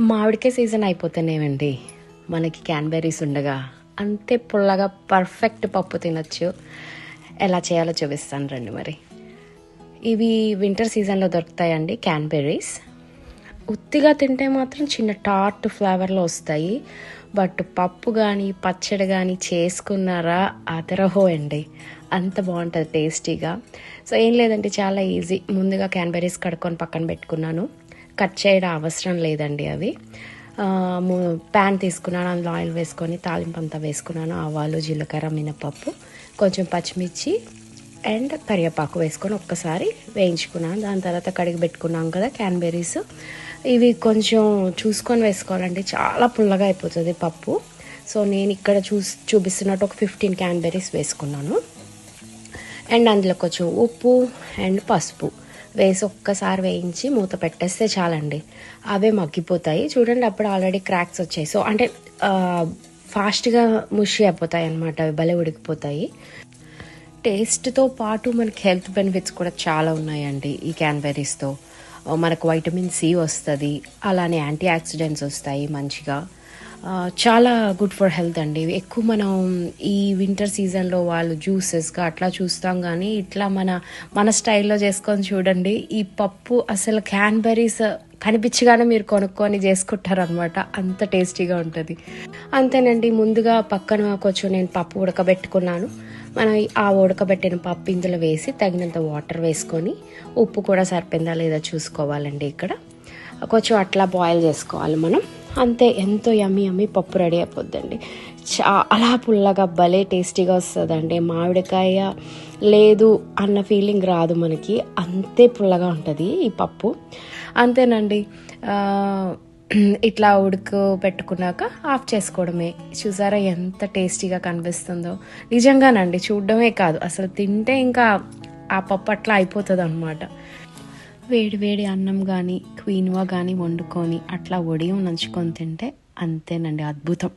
మామిడికాయ సీజన్ అయిపోతేనేమండి మనకి క్యాన్బెర్రీస్ ఉండగా అంతే పుల్లగా పర్ఫెక్ట్ పప్పు తినొచ్చు. ఎలా చేయాలో చూపిస్తాను రండి. మరి ఇవి వింటర్ సీజన్లో దొరుకుతాయండి క్యాన్బెర్రీస్. ఉత్తిగా తింటే మాత్రం చిన్న టార్ట్ ఫ్లేవర్లో వస్తాయి. బట్ పప్పు కానీ పచ్చడి కానీ చేసుకున్నారా అదరహో అండి, అంత బాగుంటుంది టేస్టీగా. సో ఏం లేదండి, చాలా ఈజీ. ముందుగా క్యాన్బెర్రీస్ కడుక్కొని పక్కన పెట్టుకున్నాను. కట్ చేయడం అవసరం లేదండి. అవి ప్యాన్ తీసుకున్నాను, అందులో ఆయిల్ వేసుకొని తాలింపు అంతా వేసుకున్నాను. ఆవాలు, జీలకర్ర, మినపప్పు, కొంచెం పచ్చిమిర్చి అండ్ కరివేపాకు వేసుకొని ఒక్కసారి వేయించుకున్నాను. దాని తర్వాత కడిగి పెట్టుకున్నాం కదా క్యాన్బెర్రీస్, ఇవి కొంచెం చూసుకొని వేసుకోవాలండి, చాలా పుల్లగా అయిపోతుంది పప్పు. సో నేను ఇక్కడ చూపిస్తున్నట్టు ఒక 15 క్యాన్బెర్రీస్ వేసుకున్నాను. అండ్ అందులో కొంచెం ఉప్పు అండ్ పసుపు వేసి ఒక్కసారి వేయించి మూత పెట్టేస్తే చాలండి, అవే మగ్గిపోతాయి. చూడండి అప్పుడు ఆల్రెడీ క్రాక్స్ వచ్చాయి. సో అంటే ఫాస్ట్గా ముషి అయిపోతాయి అన్నమాట, అవి భలే ఉడికిపోతాయి. టేస్ట్తో పాటు మనకి హెల్త్ బెనిఫిట్స్ కూడా చాలా ఉన్నాయండి ఈ క్యాన్బెర్రీస్తో. మనకు వైటమిన్ సి వస్తుంది, అలానే యాంటీ ఆక్సిడెంట్స్ వస్తాయి మంచిగా. చాలా గుడ్ ఫర్ హెల్త్ అండి. ఎక్కువ మనం ఈ వింటర్ సీజన్లో వాళ్ళు జ్యూసెస్గా అట్లా చూస్తాం, కానీ ఇట్లా మన స్టైల్లో చేసుకొని చూడండి. ఈ పప్పు అసలు క్యాన్బెర్రీస్ కనిపించగానే మీరు కొనుక్కొని చేసుకుంటారనమాట, అంత టేస్టీగా ఉంటుంది. అంతేనండి. ముందుగా పక్కన కొంచెం నేను పప్పు ఉడకబెట్టుకున్నాను. మనం ఆ ఉడకబెట్టిన పప్పు ఇందులో వేసి తగినంత వాటర్ వేసుకొని ఉప్పు కూడా సరిపోయిందా లేదా చూసుకోవాలండి. ఇక్కడ కొంచెం అట్లా బాయిల్ చేసుకోవాలి మనం. అంతే, ఎంతో యమ్మీ పప్పు రెడీ అయిపోద్దండి. చాలా పుల్లగా భలే టేస్టీగా వస్తుందండి. మామిడికాయ లేదు అన్న ఫీలింగ్ రాదు మనకి, అంతే పుల్లగా ఉంటుంది ఈ పప్పు. అంతేనండి. ఇట్లా పెట్టుకున్నాక ఆఫ్ చేసుకోవడమే. చూసారా ఎంత టేస్టీగా కనిపిస్తుందో. నిజంగానండి, చూడడమే కాదు అసలు తింటే ఇంకా ఆ పప్పు అట్లా అయిపోతుంది అనమాట. వేడి అన్నం కానీ క్వీన్వా కానీ వండుకొని అట్లా వడియం నంచుకొని తింటే అంతేనండి, అద్భుతం.